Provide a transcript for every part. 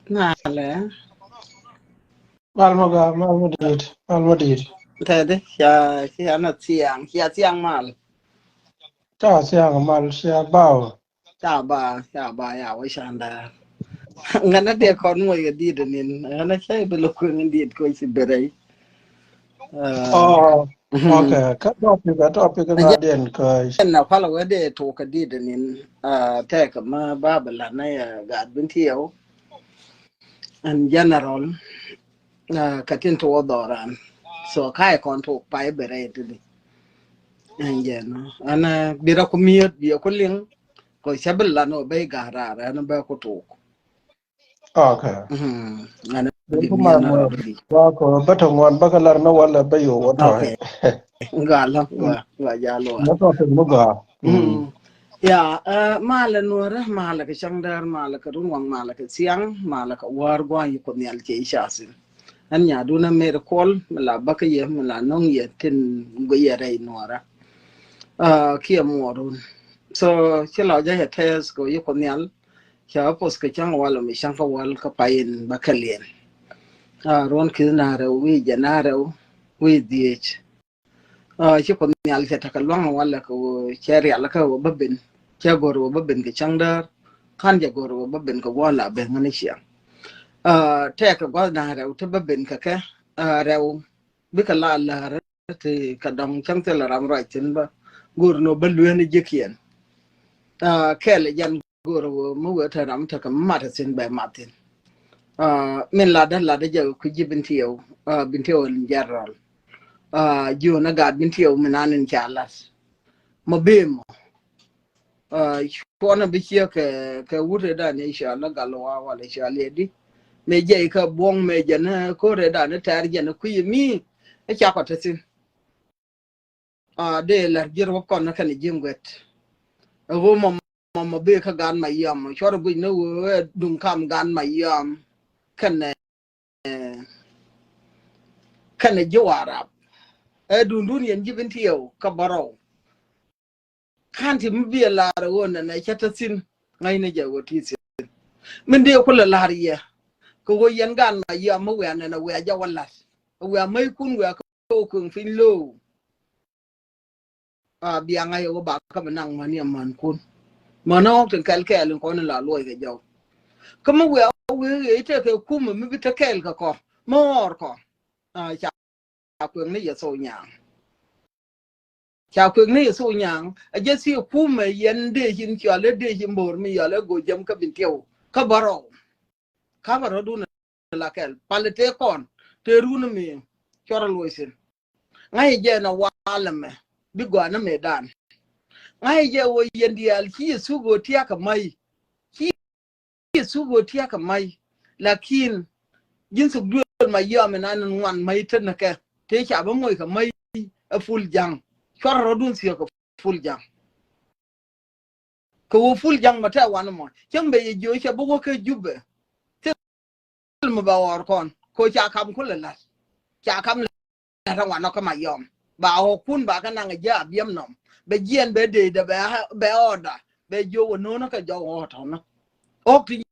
Nale, Malmadid. tede, ya na tiang, ya tiang mal. Ta siang mal sia bao. Ya ba, ya wa shanda. Ngana de kon mo ya di de nin, ngana sai be lo ko ngin ko si berei. Uh, Oh, okay. Ka topic nga den ka na pala wa de to ka di de nin, te ka ma babala na ya ga bin tiyo in general, ka tin to doran. So kai kon to pa berei de. Anjeno, ana bira ko miot bi ko ling ko sabla no be garara ana ba ko to. okay. Ana Den bi ko mi ma ana mo rodi. ba ko bato ngon bakalar na wala bayo wato he. Okay, ngala wa jalo. Na topic mo ga. Ya, mala nuara mala ke changdar mala ke runwang mala ke siang mala ke war gwa yi ko nyal ke ishasin. An ya duna mer kol mala baka ye mala nong ye tin go ye rei nuara. Kia morun. So chilo ja he tes go yi ko nyal. Cha pos ke chang wala mi shang ka wal ka pain bakalien. Ron kinare wi janare wi diech. Ci ko nyal ta ka long wala ko cheri ala ka babin cha goro babin ke changdar kan ja goro babin ko wala be ngani sia te ka go na ra to babin ka ka rew bi ka la ra te ka dong chang te la ram ra tin ba gor no balu ne jekien kele jan goro mo wa ta ram ta ka mata sin be matin min la da ja ku jibin tiyo bin tiyo jaral jo na gad bin tiyo minanin chalas ma bem kona bichiya ka wure da ne insha Allah galwa wala insha Allah di me je ka bong me je na ko re da ne tar je na ku mi e cha ko tasin de la jir ko kon kan jingwet wo mo be ka gan ma yam chor bu no dum kam gan ma yam kan kan jawara e dun dun yen jibin tiyo ka baro kan ti mi bi la ro na cha tasin ngai ne je wo ti min de ko la lariya ko go yen gan ma ya mo we na we ja wala we mai kun we ko kun fin lo bi anga yo ba ka nang man ya man kun mano tin kal kel ko na la lo ga jaw ko mo we te ke ku mi bi te kel ka ko mor ko cha kun ne ya so nyang cha kun ne ya so nyang a je si ku me yen de hin cha le de hin bor mi ya le go jam ka bin tew ka baro du na la kel palete kon te runu mi chora loisin ngai je na wala me bi gwa na medan ngai je wo yendi al ki sugo tia ka mai ki sugo tia ka mai lakin jin su duol ma yam na nan wan mai tan ka te cha ba moy ka mai a ful jang chora dun si ka ful jang ko wo ful jang mata wan mo kembe ye jo cha bo ko jubbe tel mo ba war kon ko cha kam kulalat cha kam la ran wan ka ma yam ba ho kun ba ka nang ja biem nom be jien be de be oda be jo no no ka jo ho to no ok ti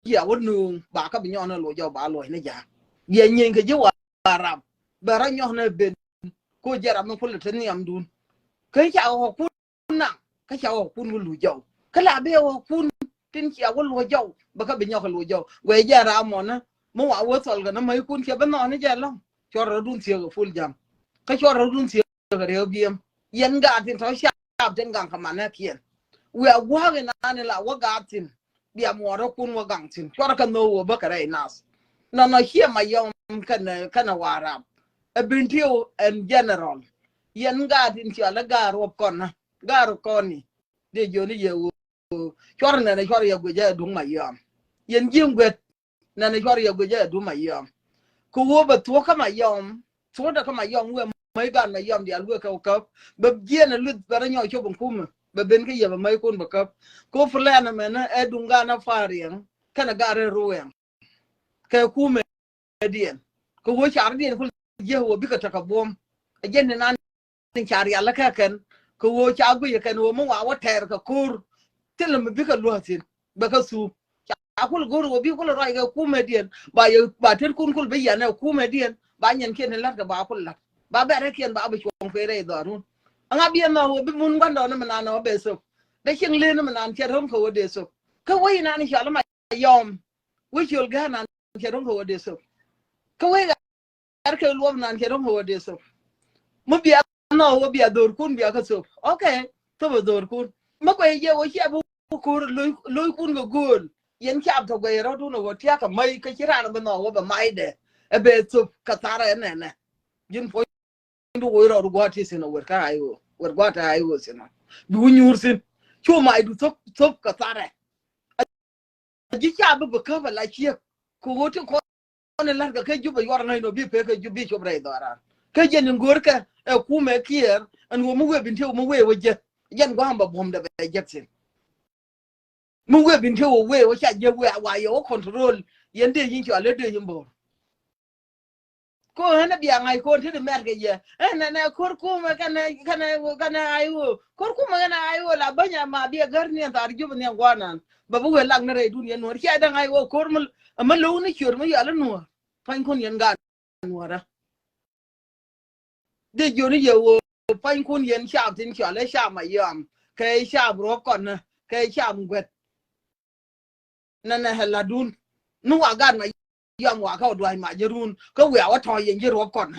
ya wonu ba ka bi nyono lo jo ba lo ne ja ye nyen ke jo arab ba ra nyo ne ben ko jara mo fulu tan yam dun ke cha ho kun na ka cha ho kun lu jo ka la be ho kun tin cha wo lo jo ba ka bi nyo ka lo jo we jara mo na mo wa wo sol ga na mai kun ke ba no ne ja lo cho ro dun ti ga ful jam ka cho ro dun ti ga re biem yen ga tin to sha den gang ka mana kien we are walking na la wa ga tin bia mo ro kun wa gang tin cho ka no wo ba ka re nas no here my young kana wara a bintio in general yen ga tin ti ala ga ro kon na ga ro koni de joni ye wo cho na ne cho ya go ja du ma yam yen jingwet na ne cho ya go ja du ma yam ko wo ba to ka ma yam to da ka ma yam we mai gan ma yam dia lu ka ba je na lu ba nyo cho bun kum ba ben ka ye ba mai kun ba ka ko fulana me na e dunga na fariyan kana gare ruwen ka kume dien ko wo char dien ko je wo bi ka ta ka bom je ne nan char ya la ka ken ko wo cha gu ye ken wo mo wa ter ka kur til me bi ka lu hatin ba ka su akul guru bi kul rai ga comedian ba ter kun kul be yana comedian ba nyen ken lat ga ba kul lat ba be re ken ba ba chong fere dorun anga bi na ho bi mun gando na mana no be so da kin le na mana ke ron ko de so ka wai na ni shala ma yom wi chul ga na ke ron ko de so ka wai ga ke lo na ke ron ko de so mu bi no ho bi dor kun bi ka so okay to be dor kun ma ko ye wo che bu kur loy kun go gol yen chap to go ro du no go tia ka mai ka kira na no go ba mai de e be so ka tara ne ne yin po ndu go ro go ti sin wer ka ayo wer go ta ayo sin du nyur sin chu mai du so ka tara ji cha bu ka ba la chi ko go ti ko ne la ka ke ju ba yor na no bi pe ka ju bi cho bre dora ka jen ngor ka e ku me kier an wo mu we bin te mu we wo je yen go hamba bom da be jetsin mu we bin te wo we wo cha je we wa yo control yen de yin cho le de yin bo ko hana biya ngai ko te de mer ke ye na kor ku me kana ayo kor ku me kana ayo la banya ma biya garni ta arju ne gwanan ba bu we lang na re duniya no cha da ngai wo kor mul ma lo ni chur ma ya la no fan kon yen ga no ra de yo ni ye wo fan kon yen sha tin cha le sha ma yam ke sha bro kon na ke sha ngwet na hela dun nu wa gan ma yam wa ka dwai ma jerun ko we wa to yen jero kon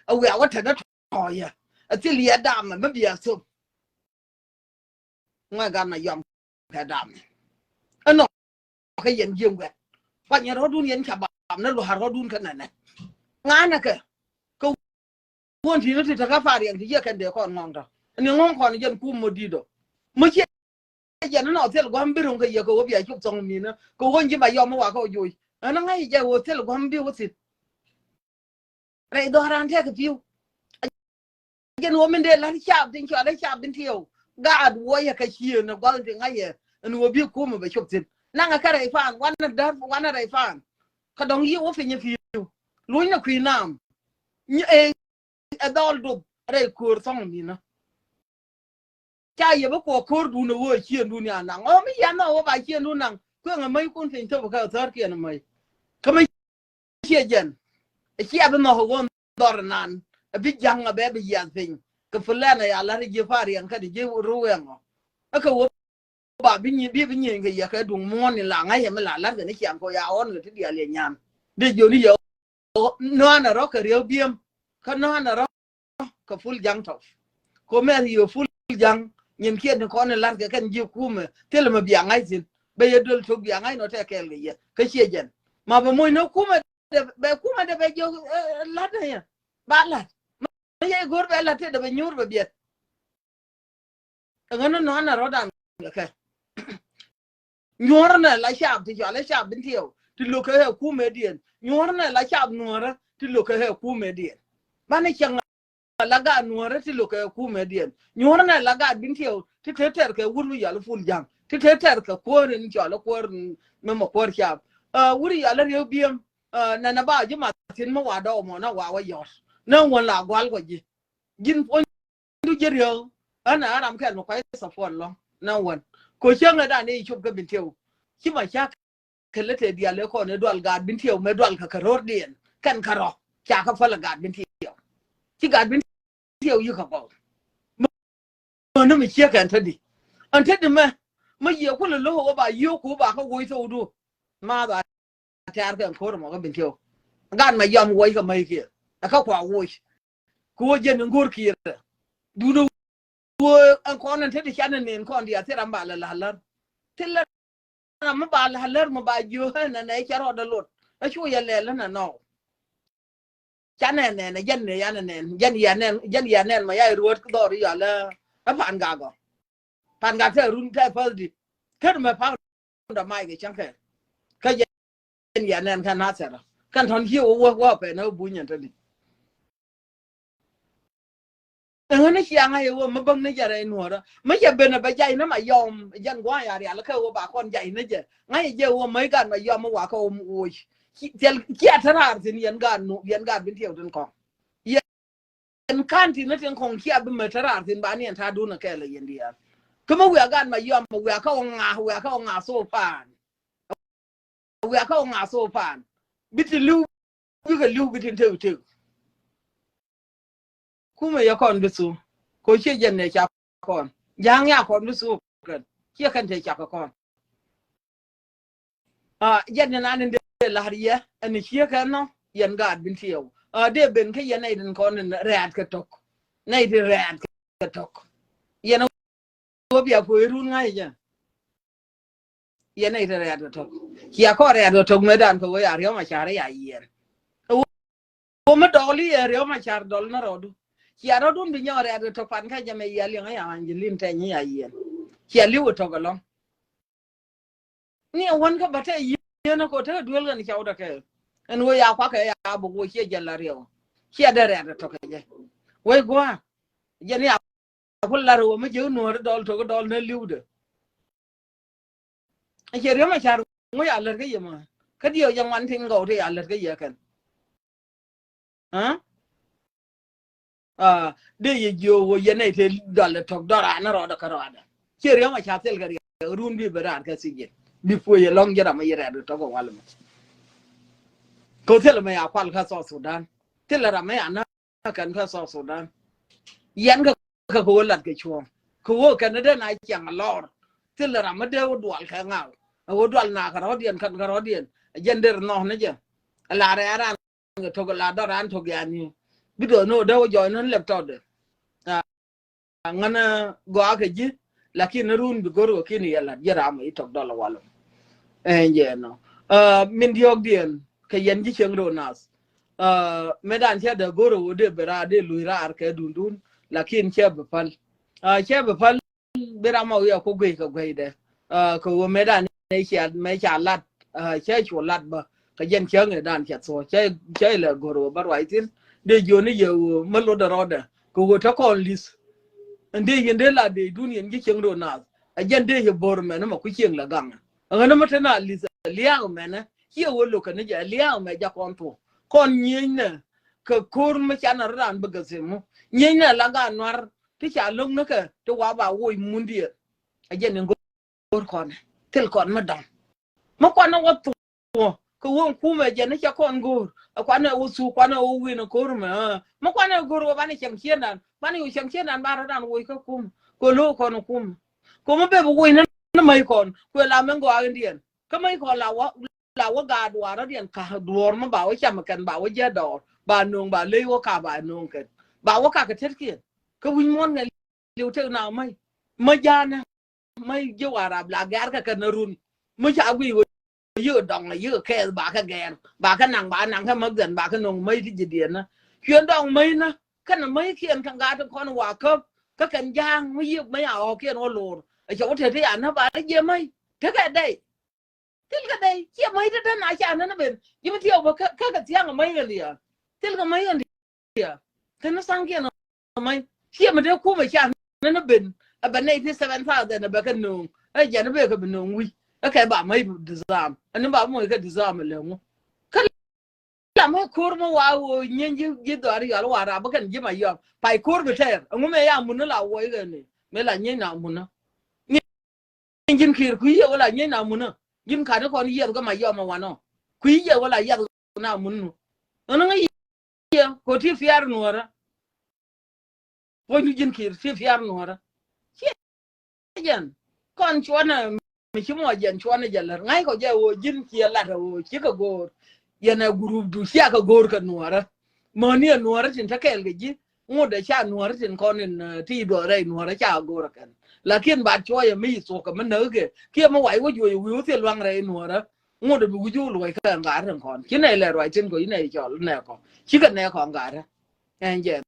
a we wa ta da to ya a ti li da ma bi ya so nga gan ma yam ka da ano ka yen jeng we fa nya ro dun yen cha ba na lo har ro dun ka na nga na ka ko won ti no ti ta ka fa ri ti ye kan de kon ngong da ni ngong kon yen ku mo di do mo che yen no tel gwam bi rung ka ye ko bi ya chup song mi na ko won ji ma yam wa ko yu ana ngai je wo tel gwam bi wo sit re do ran te ka piu yen wo min de la cha din cho la cha bin tiyo ga wo ya ka chi na gwal de ngai ye an wo bi ku mo be chup sit na nga ka re fan wan na re fan ka dong yi wo fi ni fi lu na kwi nam ni dol do re kur song mi na cha ye ba ko kur du no wo chi du ni ana o mi ya no wo ba chi du nang ko nga mai kun fin to ka tar ki na mai ka mai chi jen chi ab no ho gon dor nan a bi jang a be ya fin ka fulana ya la ri fari an ka di je ru wen aka wo ba bi ni ga ya ka du mo ni la nga ye ma la ga ni chi an ko ya on ga ti dia le nyam de jo ni yo no na ro ka rio biem ka no na ro ka ful jang to ko me yo ful jang nyen kien ko ne lar ga kan ji kuma tel ma biya ngai sin be ye dol to biya ngai no te kel ga ye ka che jen ma ba moy no kuma de be jo la de ya ba la ma ye gor be la te de be nyur be biet ngano no na ro dan ka nyor na la shab ti la shab bin tiyo ti lo ka he kuma dien nyor na la shab nora ti lo ka he kuma dien ba ne chang laga nuore ti lo ka ku medien nyora na laga bin tiyo ti teter ka wuru ya ful jang ti teter ka ko rin cho la ko me mo ko sha wuri ya la re biem na ba ji ma tin mo wa do mo na wa yo na won la gwal ko ji jin pon du je ryo ana aram kan mo ko sa fon lo na won ko chen da ne chup ka bin tiyo ki ma sha kele te dia le ko ne dol ga bin tiyo me dol ka ror dien kan karo cha ka fa la ga bin tiyo ki ga bin tiyo yu ka ba mo no mi che kan tadi an tadi ma ye ko lo ba yu ko ba ka wo to du ma ba ta kan ko mo ga bin tiyo gan ma yam wo ka mai ki ka kwa wo ko je ngur ki du do wo an ko nan tadi kan ne ko ndi atira ba la halar tilla ma ba la halar ma ba ju na ne ka ro da lot a chu ya le la na no chane ne jen ne ya ne jen ya ne ma ya ruot do ri ya la pan ga te run te fal di ker me pa da mai ge chang ke ka jen ya ne kan na sera kan ton hi wo pe na bu nyen tadi ngane chi anga ye wo ma bang ne jare nuora ma ye be na ba jai na ma yom jen gwa ya ri ala ka wo ba kon jai ne je ngai je wo mai gan ma yom wa ka wo tel ki atarar tin yen gan bin tiyo tin ko yen kan tin tin ko ki ab me tarar tin ba ni ta du na ke le yen dia kuma we gan ma yom we ka nga so pan we ka nga so pan biti lu wi ka lu bitin te kuma ya kon bisu ko che jen ne cha kon yang ya kon bisu kan che kan te cha kon jen na ne de la hariya an che kan no yan gad bin tiyo de ben ka yan ai den kon rat ka tok nay de rat ka tok yan wo bia ko run ngai ja yan ai de rat ka tok ya ko rat ka tok me dan ko ya ryo ma cha re ya yen wo ma doli ya ryo ma cha dol na rodu ya rodun bi nyore ado to pan ka jame ya li nga ya anjilin te nyi ya yen ya liwo to galon ni won ka bata yena ko ta duel ga ni chawda ke en wo ya kwa ka ya bu wo che jalla rew che da re ado to ka je we gwa je ni akul la ro ma je no dol to dol na liwde a che re ma char ngo ya ler ga yema ka dio yang wan tin go te ya ler ga ya kan de ye jo wo ye ne te dal tok dora na ro da karada che ma cha tel gari run bi beran ka sige bi fu ye long jara ma yere do to ko wal ko tel ma ya kwal ka so Sudan tel ra ma ya na kan ka so Sudan yan ka ko lat ke chuo ko wo kan da na chang lor tel ra ma de wo dwal ka nga wo dwal na ka ro dien kan ka ro dien jender no na je la ra ra to ko la do ran to ga ni bido no da wo joy non laptop de ngana go aka ji lakini run bi goro kini yalla jara ma itok dollar wala je no min diog dien ke yen ji cheng ro nas medan che da goro de bera de luira ar ke dundun lakini che be pal bera ma ya ko gwe ka gwe de ko wo medan ne che me cha lat che chu lat ba ka yen cheng dan che so che le goro bar waitin de joni yo malo da roda ko go ta kon lis ande yende la de duniyan gi cheng do na ajande he bor me na ma ku cheng la gang ngana mata na lis liao me na ye wo lo kan ja liao me ja kon to kon nyin na ka kur me cha na ran ba ga semu nyin na la ga nwar ti cha long na ka to wa ba wo mundi ajande ngor kon tel kon ma dam ma kon na wo to ko won kuma jene cha kon gor akwana usu kwana uwi na korma ma kwana gor ba ni chang chienan ba ni chang chienan ba ra dan wo ka kum ko lo kon kum ko mo be wo na mai kon ko la men go andien ka mai ko la wa ga dwa ra dien ka dwor ma ba wo cham kan ba wo je dor ba nung ba le wo ka ba nung kan ba wo ka ka tet kien ka win mon na liu te na mai ma jana mai je wara bla gar ka kan run mo cha wi dưa đồng là dưa khe bà cái gèn bà cái nàng cái mất gần bà cái nồng mấy cái gì điện á chuyến đồng mấy nó cái là mấy khiên thằng gái thằng con hòa cơm cái cần giang mấy ảo kia nó lùn ở chỗ thế anh nó bà nó gì mấy thế cái đây chia mấy cái này cha nó bên nhưng mà thiếu mà cái giang là mấy cái gì à thế là mấy cái gì à thế nó sang kia nó mấy chia mà đeo khu mà cha nó bên ở bên này thì 7,000 là bà cái nồng ấy giờ nó về cái bên nồng okay ba mai dizam an ba mo ka dizam le mo kala ma kur mo wa wo nyenji gido ari yalo wara ba kan jima yo pai kur be ter ngume ya mun la wo ga ni me la nyen na mun nyen kir ku ye wala nyen na mun jim ka ko ni ye ga ma yo ma wano ku ye wala ya na mun no ngi ye ko ti fiar nuora wo ni jin kir ti fiar nuora jen kon chwana mi chimo jen chwana jalar ngai ko je wo jin kia la wo chi ka gor yana group du sia ka gor ka nuara mo ni nuara tin ta kel gi ngode cha nuara tin konin ti do re nuara cha gor kan lakin ba cho ya mi so ka man ge kia ma wai wo yu wi ti lwang re nuara ngode bu ju loi ka ga ran kon ki nei le roi tin ko nei cho ne ko chi ka ne ko ga ra en je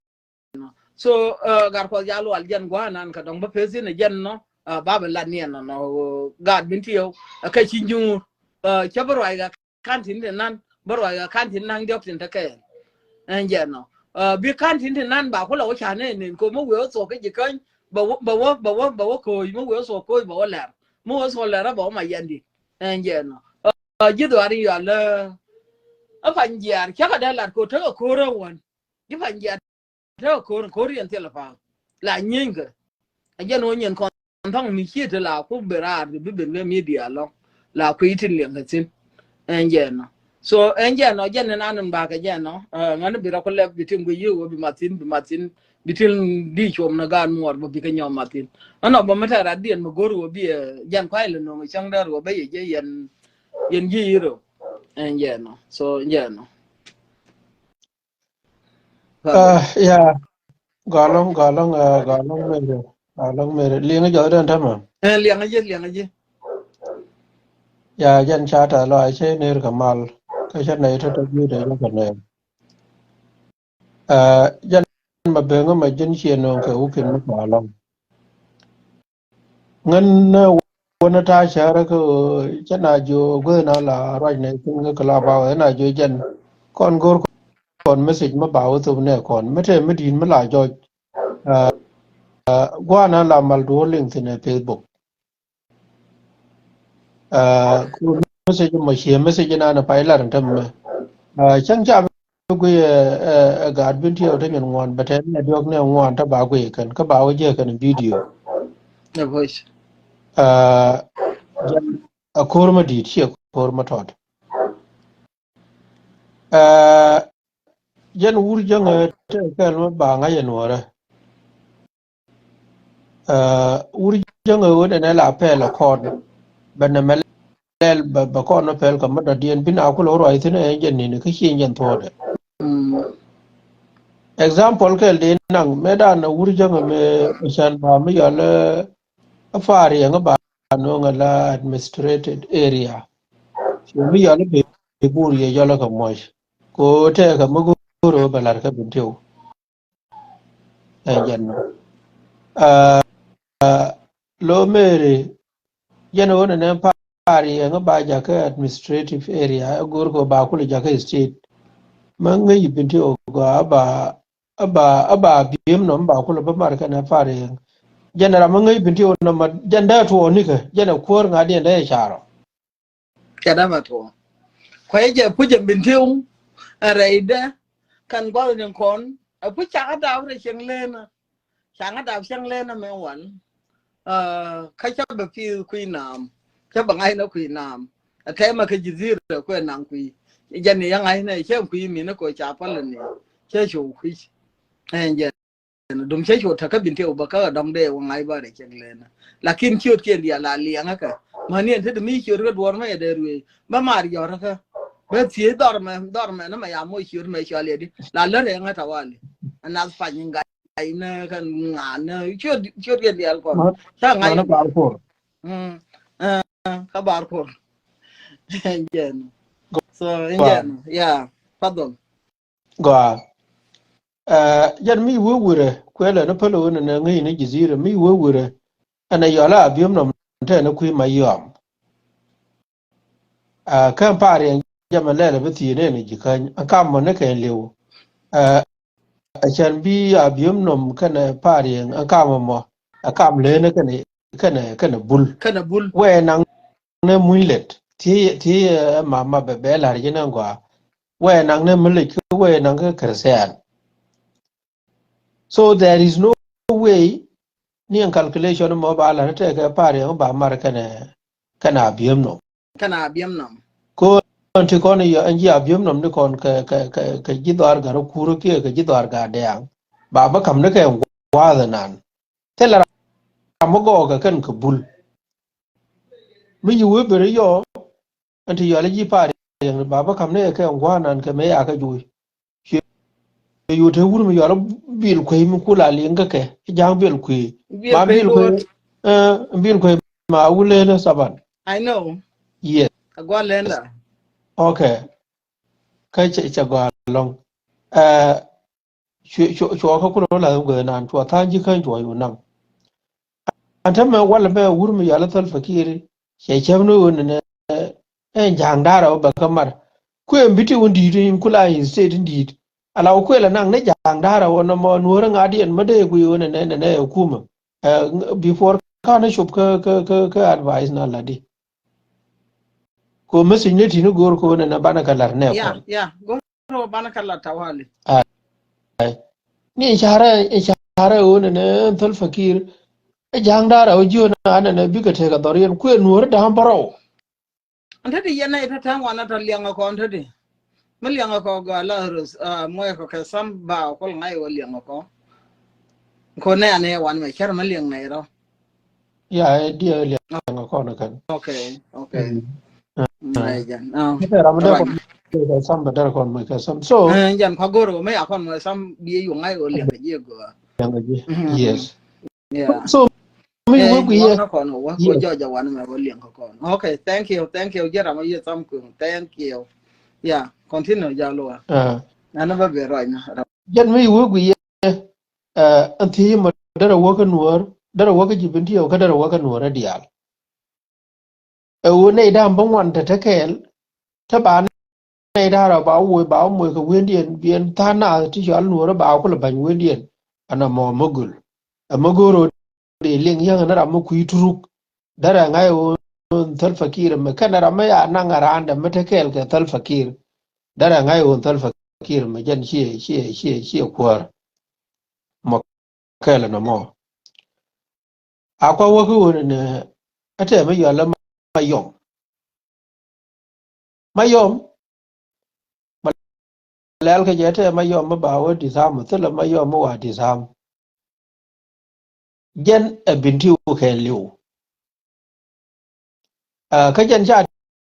so gar ko ya lo al jen gwa nan ka dong ba pesi ne jen no ba la ni no gad bin tiyo ka chi nyu cha bro ai ga kan tin de nan bro ai ga kan tin nan jok tin ta ke en je no bi kan tin de nan ba ko lo cha ne ko mo we so ke ji kan ba ko mo we so ko ba la mo so la ra ba ma yan di en je no ji do ari ya le fan jar cha ka da la ko ta ko ro won ji fan jar ta ko rian te la fa la nyin ga je no nyin ko thong mi chi te la ku bera bi ben le media lo la ku itin le ngatin enjeno so enjeno jenne nanen ba ka jeno ngana bi ko leb bitim go yu bi matin bitil di chom na gan mor bi ka nyom matin ano ba mata radien mo goru bi jan kwaile no chang dar go be je yen giro enjeno so enjeno ya galong mere linga jo dan tama liang aje ya jan chata lo ai che ner kamal ka cha nei to ju de jo ne jan ma benga ma jen chien no ka u kin ma long ngan na wona ta shara ko chana jo go na la roi ne kin ka la ba na jo jan kon gor kon message ma ba to ne kon mete medin ma la jo gwa na la mal do link ne Facebook ku message ma shi message na na pai la ran tam chang cha ku ga bin tiyo ta nyon ngon ba ta ne dok ne ngon ta ba ku kan ka ba je kan video the voice jan a korma di ci korma tot jan wur jang ta kan ba nga yen wora wur jang wona ne la pe la kon ban na mel ba kon no pel ka ma da dien bin a ku lo ro ai tene jen ni ka chi jen thode example ke de nang me da na wur jang me shan ba me ya le afari nga ba no nga la administrated area mi ya le be bur ye ya la ka moy ko te ka mu ro ba lar ka bin tew jen no lo mere jen wona ne pari nga ba ja ka administrative area gor ko ba ku ja ka state man nga yibin tew go aba biem no ba ku ba mar ka na pari jenera ma ngai binti on ma janda to ni ka jena kor nga den da ya charo kada ma to kwaye je puje bintiu raida kan gol den kon pu cha da re cheng lena changa da cheng lena me wan ka cha be fi kuinam cha ba ngai na kuinam ta ma ka jizir ko nan kui jani yang ai na che kui mi na ko cha pa le ni che chu kui en dum che chu ta ka bintiu ba ka dong de wa ngai ba re cheng lena lakin chiot ke dia la lianga ka manien te mi chiot ro dwor ma de ruwe ba mar yo ra ka ba tie dorme na ma ya mo chiot me chale di la le re nga ta wali ana fa nyinga ina kan ngana chiot ke dia ko ta ngai na ba ko ka bar ko enjen so enjen ya pardon go jan mi wo wure kwela na palo na ngai ni jizira mi wo wure ana yala abiyam no ta na ku ma yom kan pare jama lele biti ne ni jikan akam mo ne kan lewo a chan bi abiyam no kana pare akam mo akam le ne kana bul we nang ne muilet ti mama be la jina ngwa we nang ne mulik we nang ka kersen so there is no way ni calculation mo ba la te ka pare ba mar kana abiyam no ko ti kon ya anji abiyam no ni kon ka jidar ga kuro ke ka jidar ga dang ba kam ne ka wa da nan te la mo go ga kan ka bul mi yu be yo anti ya le ji pare ba kam ne ka wa nan ka me ya ka ju yu te wur mi yoro bil ko mi kula linga ke jang bil ko ma bil ko ma wule na saban I know yes agwa lenda okay kai che gwa long cho ka ku la go nan to ta ji kan to yu nan an ta ma wala ba wur mi yala tal fakiri che no ne jang dara ba kamar ku en biti undi din kula yin sai din di ala ku la nan ne jang dara wona mo nuora ngadi en made ku yone ne hukuma before kana shop ka advice na ladi ko mesin ne tinu gor ko ne na bana kalar ne ko ya gor bana kalar tawali ni ishara wona ne tal fakir jang dara o jona ana ne biga te ka dorian ku nuora da hambaro anh thấy đi này thằng thằng quan nó liang con thế đi mới liang con gọi là mua cái xăm bao có ngày ở liang con này anh ấy quan mấy cái mới liang này đó dia liang con kan okay này dần kita ramada kon ka sam badar kon mai ka sam so dần khó goro mấy à con mà xăm bia dùng ngay ở liang cái gì cơ yes so mi wo ku ye nó còn hổ ko cho quan mà ở liang con okay thank you giờ làm gì xăm cường thank you yeah continue giờ luôn anh nó về rồi nè jan mi wo ku ye anti ma dara wo ka nuor dara wo ka jibinti o ka dara wo ka nuor dial wo nei dam bang wan ta kel ta ba nei dara ba wo ba mo ka wendien bien ta na ti jal nuor ba ko la ban wendien ana mo mogul amagoro de ling yang na ram ku ituruk dara ngai o tal fakir me kana ram ya na ngaranda mata kel ka tal fakir dara ngai o tal fakir me jan shi kwar mo kala na mo akwa wo ku ne ate me yala mayom lel ka jete mayom ba wo di sam tela mayom wa di sam jen e binti u ke liu ka jen ja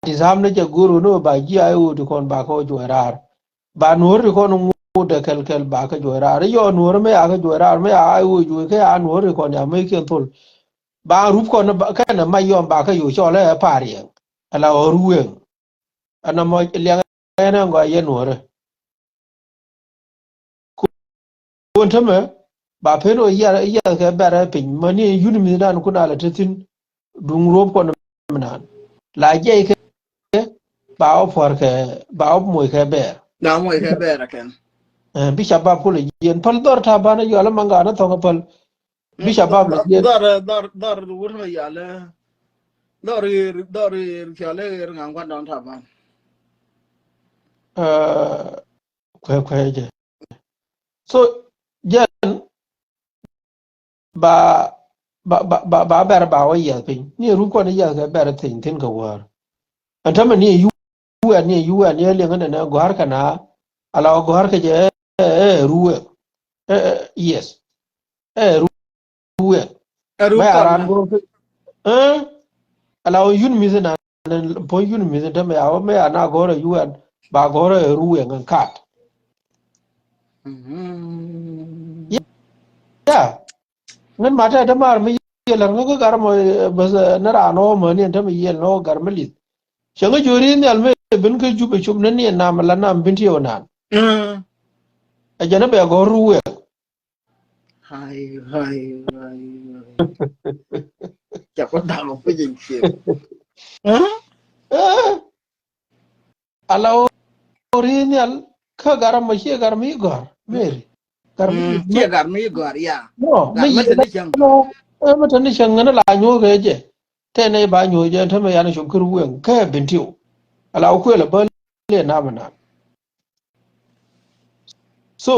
di sam ne je guru no ba ji ayu di kon ba ko jorar ba nur di kon ngu de kel ba ka jorar yo nur me ya ka jorar me ayu ju ke a nur di kon ya me ke tul ba rup kon ka na mayom ba ka yu cho le pa rien ala ruwen ana mo liang na ngo ye nur kon tama ba pero ya ka bara pin mani yuni mi dan kuna la tin dung rob ko nan la je ke ba o for ke ba o moy ke ber da mo ke bera ken bi shabab ko le yen pal dor ta bana yo la manga na to pal bi shabab le yen dar wur ma yale dar fiale ngang kwa don ta ban kwe je so jen ba ber ba o ya pin ni ru ko ne ya ke ber tin ka war antama ni yu ni le ngana na gwar kana ala gwar ke je ruwe yes ruwe ba aran go ala yun mi na po yun mi ta me aw me ana gore yuan ba gore ruwe ngan kat ya ngan mata ta mar mi yelan go gar mo bas na ra no mo ni ta mi yel no gar malit shanga jori ni alme bin ka jube chum nan ni na mala na binti yonan a jana be go ruwe hai chả có đạo một cái gì kiểu ala original ka garam ma shi gar mi gor meri chia gar mi gor ya no me ma tani chang no ma tani chang na la nyo ge je te ne ba nyo je ta me yana shukuru wen ka bintiu ala ku la ba le na mana so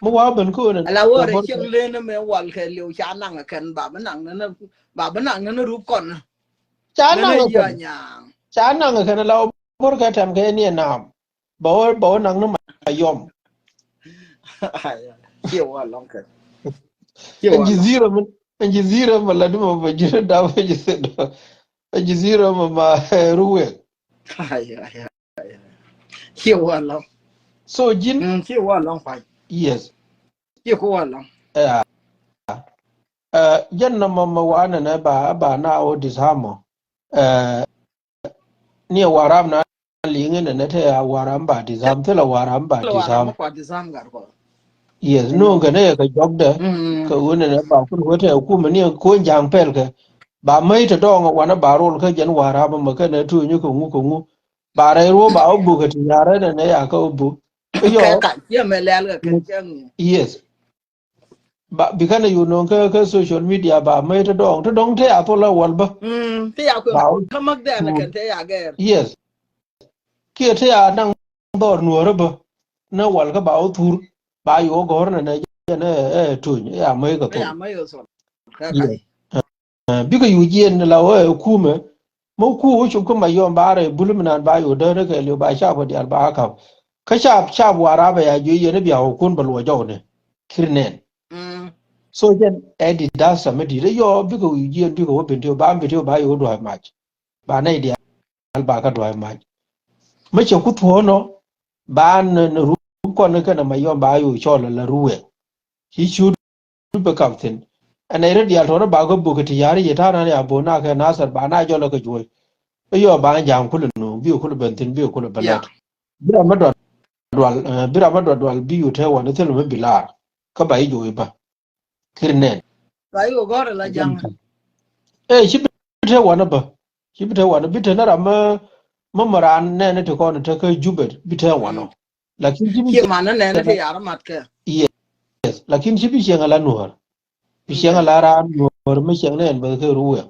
mo wa ban ko na ala wo re chang le na me wal ke liu cha nang kan ba nang na ru kon cha nang ya nya cha nang ka na la bor ka tam ke ni nam bo nang no ma yom chiều à long cái en jizira ma la dum ba jira da ba jira en jizira ma ruwe chiều à long so jin chiều à long phải yes chiều à long janna ma wana na ba na o disamo ni waram na linga na ta waram ba disam ta la waram ba disam gar ko yes no ga ne ka jogda ka wona na ba ku wata ku ma ni ko jang pel ka ba mai ta donga wana ba rol ka jan waram ma ka na tu nyu ko ngu ba rai ro ba obu ka ti yara na ne ya ka obu yo ka ya me le ga kan chang yes ba bikana you know ka social media ba mai ta dong te apola wal ba te ya ko ka mak da na kan te ya ga yes ki te ya nang dor nuora ba na wal ka ba o tur ba yo gor na ne tu ya mai ka to ya mai so ka kai bika yu jien la o kume mo ku chu ko ma yom bare bulumnan ba yo de ke le ba sha ba dial ba ka ka sha wara ba ya ju ye ne biya kun bal wa jaw ne kirnen so jen edi da sa me di yo bi ko yi bi ko bin to ba yo do ma ba nei di al ba ka do ma me che ku to no ba ne ru ko ne kana ma yom ba yo cho la ruwe shi chu be kam tin ana ire di al to ba go bu ke ti yari ye ta na ya bo na ka nasar ba na jo la ka jo yo ba jam ku no bi ku ben tin bi ku balat bira ma do dwal bi yu te wa ne telo me bilar ka ba yi jo ba kirnen ba yo gore la jang shi bita wani ba shi bita wani bita na rama mamaran ne ta kone ta kai jubet bita wani lakin shi ke mana ne ne te yara mat ke yes lakin shi bishe ngala nuwar bishe ngala ra nuwar mishe ne ba kai ruwa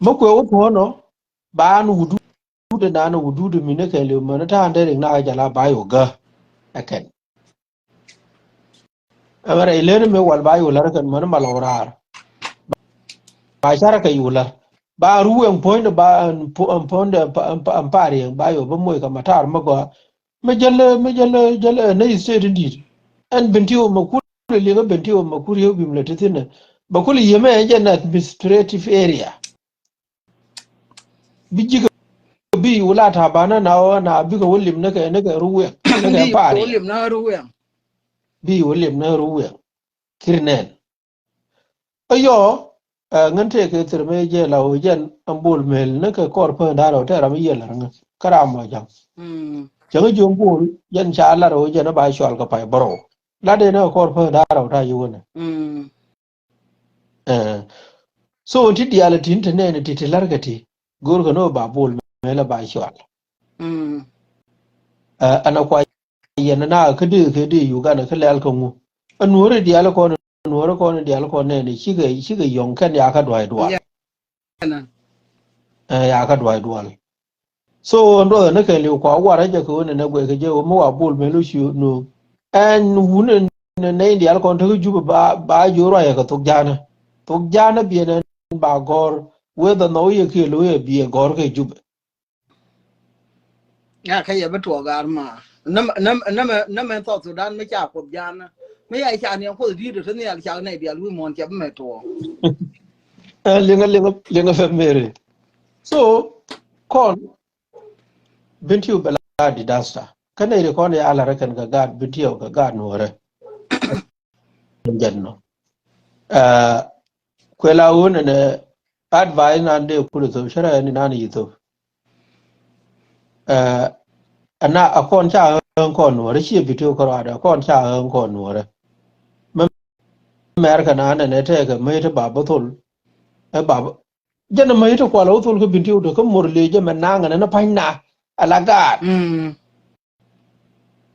makwai wata wano ba ni wudu da na ni wudu da mi na kai le mana ta hande na ajala bayo ga akan amara ilene me wal bayo larkan mana malawrar ba shara kai yular ba ruwan point ba point ampare ba yo ba moy ka matar mago majalla na state indeed an bentiwo makuri le ga bentiwo makuri yo bimla titina ba kul yeme janna administrative area bijiga bi wulata bana na biga wulim naka ruwan naka pare wulim na ruwan bi wulim na ruwan kirnen ayo ngante ke terme je la o jen ambul mel ne ke kor pe da ro ta ram ye la nga karama jang jang jo bul jen cha la ro je na ba shwal ka pai bro la de na kor pe da ro ta yu ne so ti dia la tin te ne ti lar ga ti gor ko no ba bul mel ba shwal ana kwa yana na ka de yu ga na ka le ka mu anure dia la ko nuwar ko ne dial ko ne shiga yonkan ya ka dwai dual ya ka dwai dual so ndo ne ke le ko wara je ko ne gwe ke je o mo abul me lu shu no an wune ne dial ko to ju ba ju ro ya ka to jana bi ne ba gor we da no ye ke lu ye bi gor ke ju ya kai ya beto gar ma na to Sudan me cha ko jana me ya cha ne ko di de ne ya cha ne dia lu mon cha me to lenga fe mere so kon bintiu bela di dasta kana ire kon ya ala rakan ga gad bintiu ga gad nore janno kwela wona ne advise na de kulu to shara ni nani yito ana akon cha kon nore shi bintiu ko ada kon cha kon nore America na ne te ga me te baba tol baba jana me te kwala tol ko bintiu to ko morle je menanga na panna alagat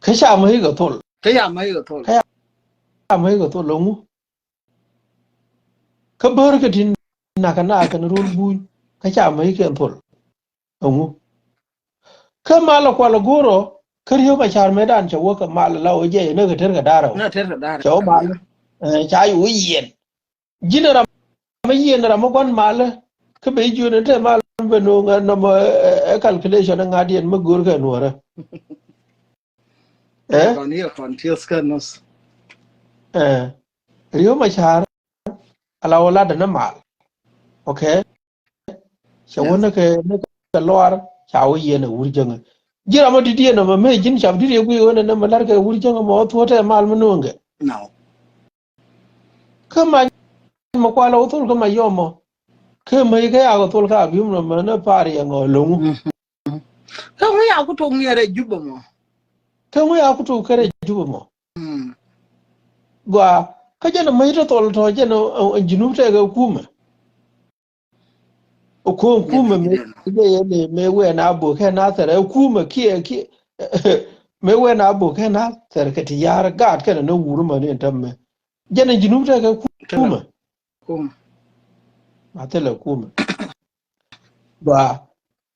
kasha mai ga tol longu ka barka tin na kana kan rul bu kasha mai ga tol longu ka mala kwala goro kariyo ba char medan cha woka mala lawo je ne ga terga daro cha mala cha yu yen jinara mai yen ra mo gon mala ka be ju ne te mala be no nga no calculation nga dien ma gur ga nuora Rio Machar ala wala da na mal okay shawona ke ne lor chawo yene wurjanga jira ma didiye na ma me jin chab didiye ku wona na malar ka wurjanga mo to ta mal mununga no kama ma kwala utul kama yomo kama ga ya utul ka bi mu na pari ngo longu kama ya ku to ngere juba mo kama ya ku to kare juba mo gwa ka jana mai ta tol to jana jinu ta ga kuma ko kuma me ne me we na bo ka na tare kuma ki me we na bo ka na tare ka ti yar ga ka na wuru ma ne tamme jana jinu ta ga kuma ma ta la kuma ba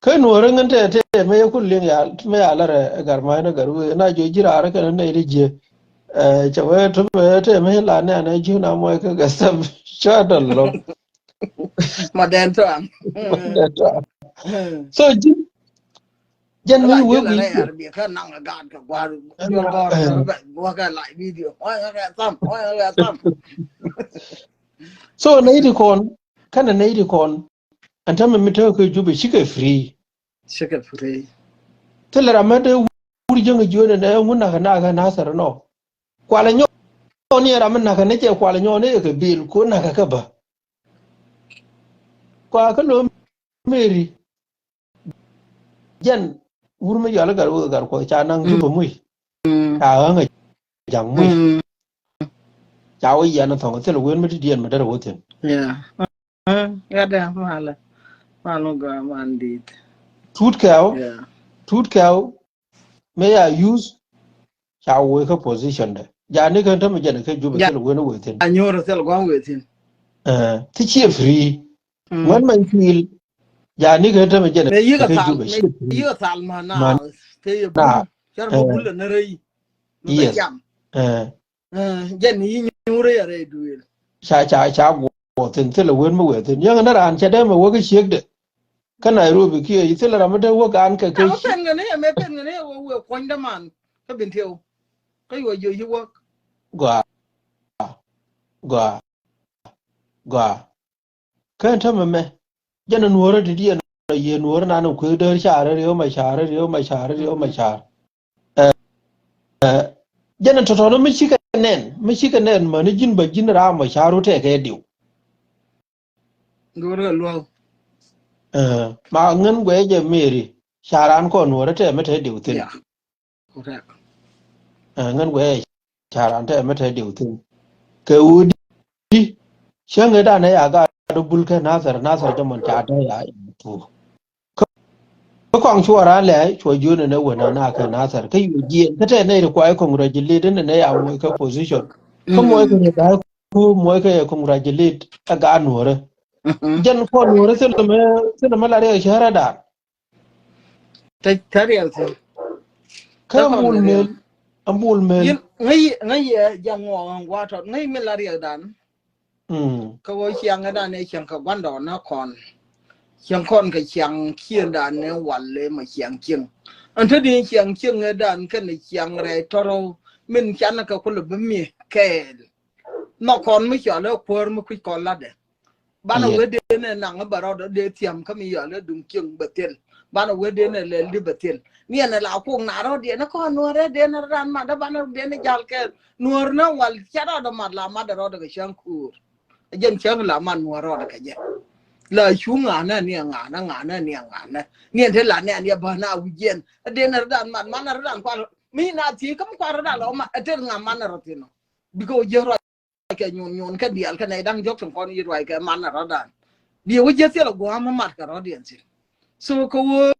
kai no ran ta ta me kullin ya me alara garma na garu na jo jira har ka na ide chawe to me te me la ne na ju na mo ka ga sab cha dal lo mà đen tròn so dân lại người là quý này bị khả năng là gạt cả qua đưa con nó vậy qua cái lại video ôi cái tâm so này thì còn kana này thì còn anh ta mình thấy cái chụp shike free free thế là mà đây uri jang ju ne ngun na na sar no kwala nyo ni ra man na ka ne che kwala nyo ne ke bil ko na ka ba kwa ka lo meri jan wurma yala gar ko cha nang ju mui ta nga jang mui cha wi ya na thong te lo wen mi dien ma da wo ten yeah ya da ma lo ga man dit tut cow may I use cha wo ka position da ja ne kan ta ma jan ka ju ba te lo wen wo ten anyoro tel gwan wetin ti che free man man feel ya ni kan ta ma jan me yiga ka tal ju ba shi me yiga tal ma na te bul char bo bul na rei yes jen yi nyure ya re duel cha go ten te lo wen mo we ten yang na ran cha da ma wo ka shek de ka Nairobi ki yi te la ma da wo ka an ka kai a pen ngane me pen ngane wo kon da man ka bin teo ka yo yi wo gwa kan ta ma me jana nuwar da diya na ye nuwar na nan ku da share yo ma share jana to no mi shika nen ma ni jin ba jin ra ma sharo te ka diu ngoro lo ma ngan gwe je meri sharan ko nuwar te ma te diu tin correct ngan gwe sharan te ma te diu tin ke udi shanga da na ya ga dubul ka nasar da man ta da ya to ko kwang chuara le chua ju ne wona na ka nasar kai yu ji ka te ne ko ai congratulate ne ya mo ka position ko mo ko da ko mo ka congratulate ta ga nuore jan ko nuore se me la re shara da ta real se ka mul mel ngai jango wa to ngai me la real dan ka wo chiang da ne chiang ka gwan do na kon chiang kon ka chiang kien da ne wal le ma chiang chiang an ta di chiang chiang dan ka ne chiang re toro min chan ka ko le mi ke no kon mi cho le por mu ku kon la de bana we de ne na nga baro de tiam ka mi ya le dum chiang betel bana we de ne le li betel ni na la ko na ro de na ko no re de na ran ma da bana de ne jal ke nuor na wal chara da ma la ma da ro da chiang kur jen chiang la man nuor ro da ka je la chu nga na ni nga na ni te la ne ni ba na wi jen de na dan man na ran kwa mi na ti kam kwa ra la ma te nga man na ro ti no biko je ro ka nyon ka dial ka nei dang jok tong kon yi roi ka man na ro dan di wo je se la go ma mat ka ro dien si so ko wo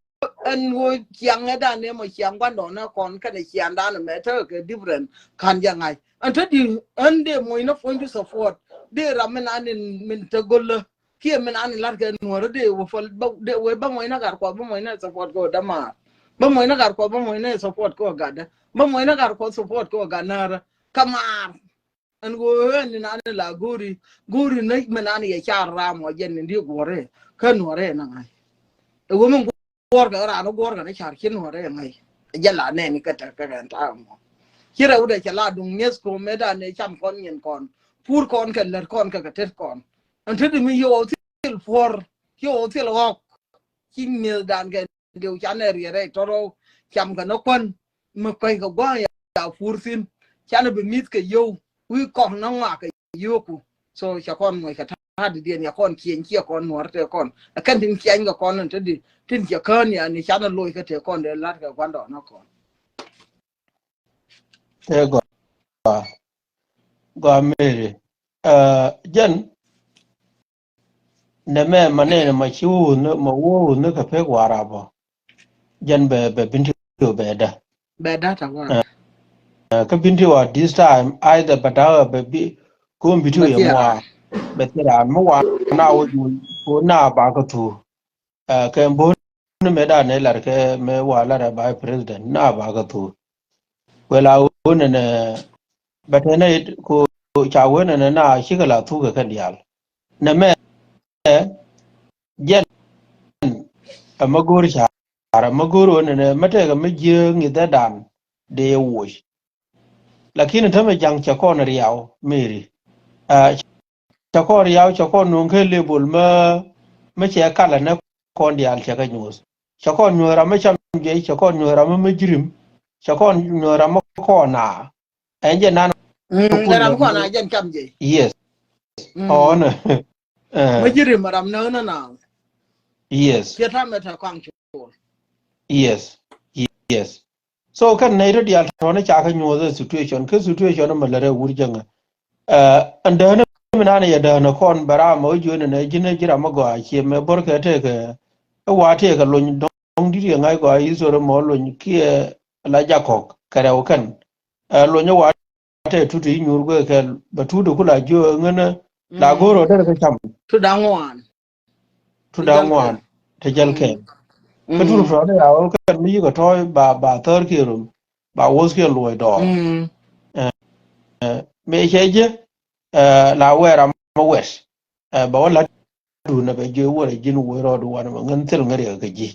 an wo chiang da ne mo chiang quan do na kon ka ne chiang da na me te ka different kan yang ai an te di an de mo ina point to support de ra men an min te gol kia men an lar ka nuor de wo fol de wo ba mo ina gar ko ba mo ina support ko da ma ba mo ina gar ko ba mo ina support ko ga da ba mo ina gar ko support ko ga na kamar an go ni na la guri na men an ya char ra mo jen ndi gore ka nuor na ngai e wo men gor ga ra no gor ga ne char kin nuor ngai ja la ne ni ka ta mo kira u de la dung nes ko me da ne cham kon nyen kon pur kon ka ler kon ka tet kon an te mi yo til for yo til ok kin mi dan ga de chan ne re toro cham ka no kon ma kai ka gwa ya fur sin chan be mit ka yo wi kon na wa ka yo ku so cha kon mo ka ta de dia ya kon kien kia kon nuor te kon kan tin kien ga kon te di tin ya kan ya ni chan loy ka te kon de lat ka kwan do na kon te go mere jan ne me mane ma chiu ne ma wo ne ka pe gwara ba jan be binti be da ta wa ka binti wa this time either badawa be bi ko bitu ya mo be tira mo wa na wo ko na ba ka tu ka mbo ne me da ne lar ke me wa la ba president na ba ka tu wala wo ne ba ne ko cha wo ne na shi ka la tu ka kan yal na me jen magor chara magoro ne mate ga mejeng ni dan de wo lakini tama jang chakon riaw meri chakon riaw chakon nun ke lebul ma che kala na kon dial che ga news chakon nyora ma cham je chakon nyora ma majrim chakon nyora ma kona enje nan Daram ko na jen kam je. yes on Majrim maram na. yes Kita meta kwang chu. yes yes so kan na ira dial to na cha ka nyo situation ka situation ma lare wurjanga anda na mina ne yada na kon bara ma jo ne jina jira ma go a che me bor ka te ka wa te ka lon dong di ngai go ai so mo lon ki la ja kok kare o kan lon wa te tu ti nyur go ka batu do kula jo ngana la goro da ka cham Tu dangwan te jal ke ka tu ro ne ya o kan mi go toy ba thor ki rum ba wos ke loy do me cheje la wera ma wes ba wala du na be jo wala jin wo ro do wan ma ngan tel ngari ga ji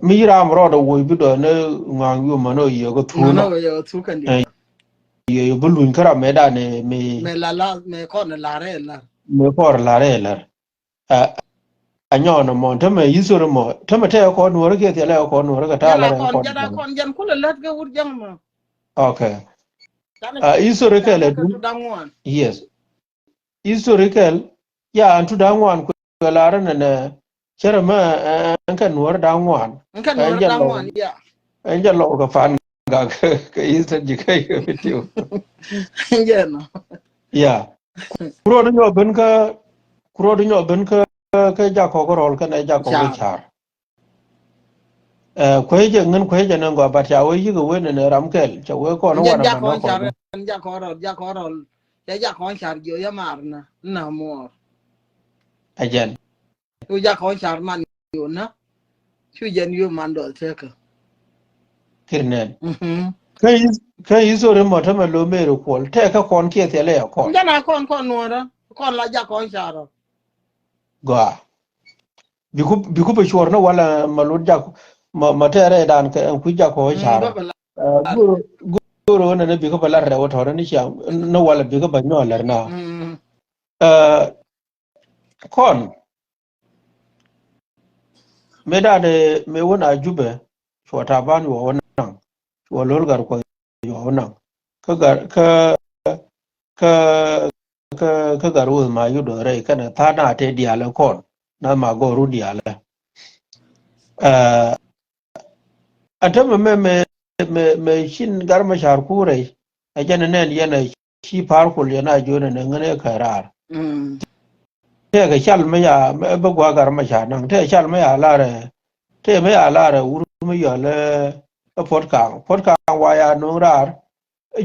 mi ram ro do wo bi do ne ngang yu ma no yo go tu no yo tu kan di yo bulun kara me da ne me me kon la re la me por la re la anyo no mo ta me yisoro mo ta me te ko no re ke te la ko no re ka ta la re ko jada kon jan kula lat ga wur jang ma okay historical yes historical ya antu dangwan ko laran na charama an kan nuwar dangwan ya an jallo ka fan ga ka isa ji kai ka fitiyo jeno ya kuro dunyo ben ka ka ja ko rol ka na ja ko char kweje ngan kweje nan go batya we yi go wene ne ramkel cha we ko no wara man ko ja ko char yo ya marna na mo ajen u ja ko char man yo na chu jen yo man do teka kirnen kai sore mo ta lo mero kol te ka kon ke te le ko jana kon no ra kon la ja ko char go biku be shor no wala malud ja ma tere dan ka ku ja ko char guru na biku balar re wato ni sha no wala biku ba no lar na kon me da de me wona jube shota ban wo wannan wo lol gar ko yo wannan ka garu ma yudo re kana ta na te diala kon na ma go ru diala atama me shin garma shar kure a jana nan yana shi farkul yana jona nan ngane karar te ga shal me ya ba gwa garma shar nan te shal me ya lare te me ya lare uru me ya le podcast wa ya no rar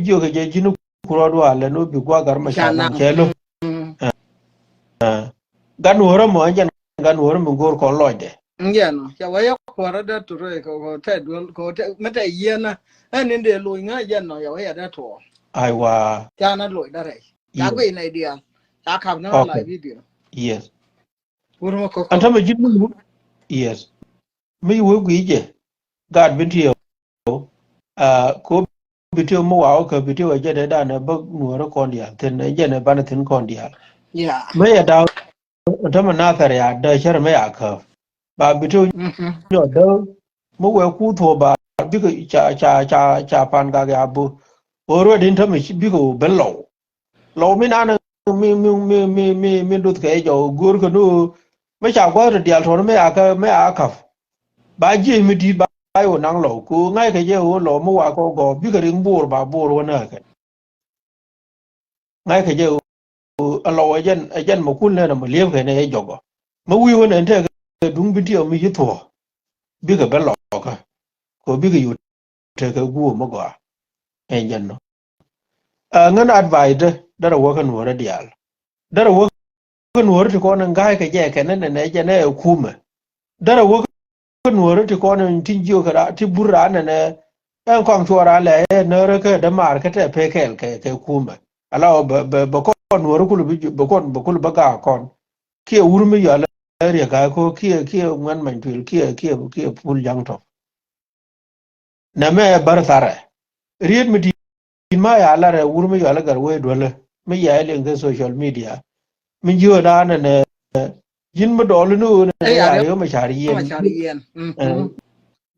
jo ga je jinu kuro do ale no bi gwa garma shar nan chelo gan woro mo jan gan woro mo gor ko lode ngeno ya waya kwara da turo ko te dul ko te mata yena anin de lo nga yeno ya waya da to aiwa ya na lo da re ya go ina idea ya kam na la video yes wuro ko anta ma jinnu yes mi wo gwije gad bintiyo ko bitiyo mo wa ko bitiyo je da na ba nuwar kondial ten je ne bana tin kondial ya me ya da anta ma na tare ya da shar me ya ka ba bitiyo yo da mo wa ku to ba bi ko cha pan ga ya bu oro din ta mi bi ko bello lo mi na mi dut ka jo gur ko no me cha ko dial to me ya ka ba ji mi di ba yo nang lo ku ngai ka je o lo mo wa ko go bi ka ring bur ba bur wo na ka ngai ka je o lo ajen mo kun le na mo le ka ne jo go mo wi wo ne te ka dung bi ti o mi to bi ka ba lo ka ko bi ka yu te ka gu mo go en jan no ngan advise da ro kan wo dial da ro kan wo ti ko nan ngai ka je ka ne je ne kuma da ro nuwar ti kono tin jiyo kada ti burra na ne en kong chora le ne re ke da mar ke te pekel ke kuma ala ba nuor kulu bukul baga kon kia urmi ya la ria ga ko kia ngan man twil kia pul jang to na me bar tare riet mi din ma ya la re urmi ya la gar we dole mi ya le nge social media mi jo da ne jin mo dol nu ne ya yo ma chari yen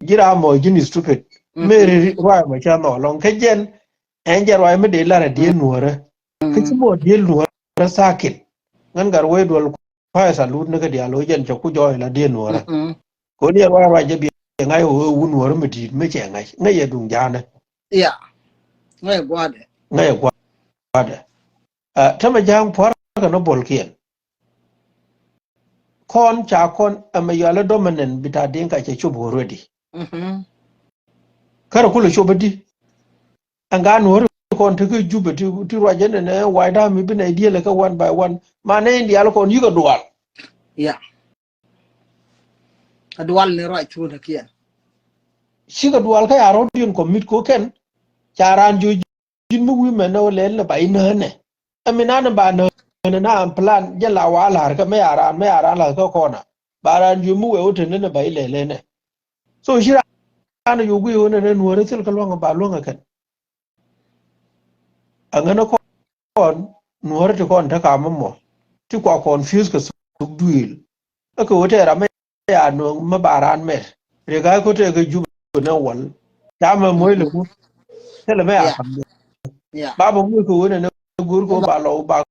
jira mo jin stupid me ri wa ma cha no long ke jen en jar wa me de la re die nuore ke ti mo die nuore sakit ngan gar we dol pa salut ne ke dia lo jen cho ku joy la die nuore ko ni wa je bi ngai ho un nuore mi di me che ngai ye dung ja ne ya ngai gwade tama jang por ka no bol kien kon cha kon amayala dominant bita dinka che chubo already kar kula chobadi anga no kon te ku jube ti rajene ne waida mi bina idea le ka one by one mane india lo kon yugo dual ya dual ne right to the kien shiga dual ka yaro din commit ko ken charan ju jin mu wi meno le le bai ne amina na ba no na plan jala wala ka me aran la ko kona baran ju mu we utene ne bai le ne so shira ana yugo yo ne nuore tel ka longa ba longa ken angana kon nuore te kon ta ka mo ti kwa confuse ka suk duil ko wote ra me ya no ma baran mer re ga ko te ga ju na wal ta ma moy le ko tele me ya ba mo ko ne gur ko ba lo ba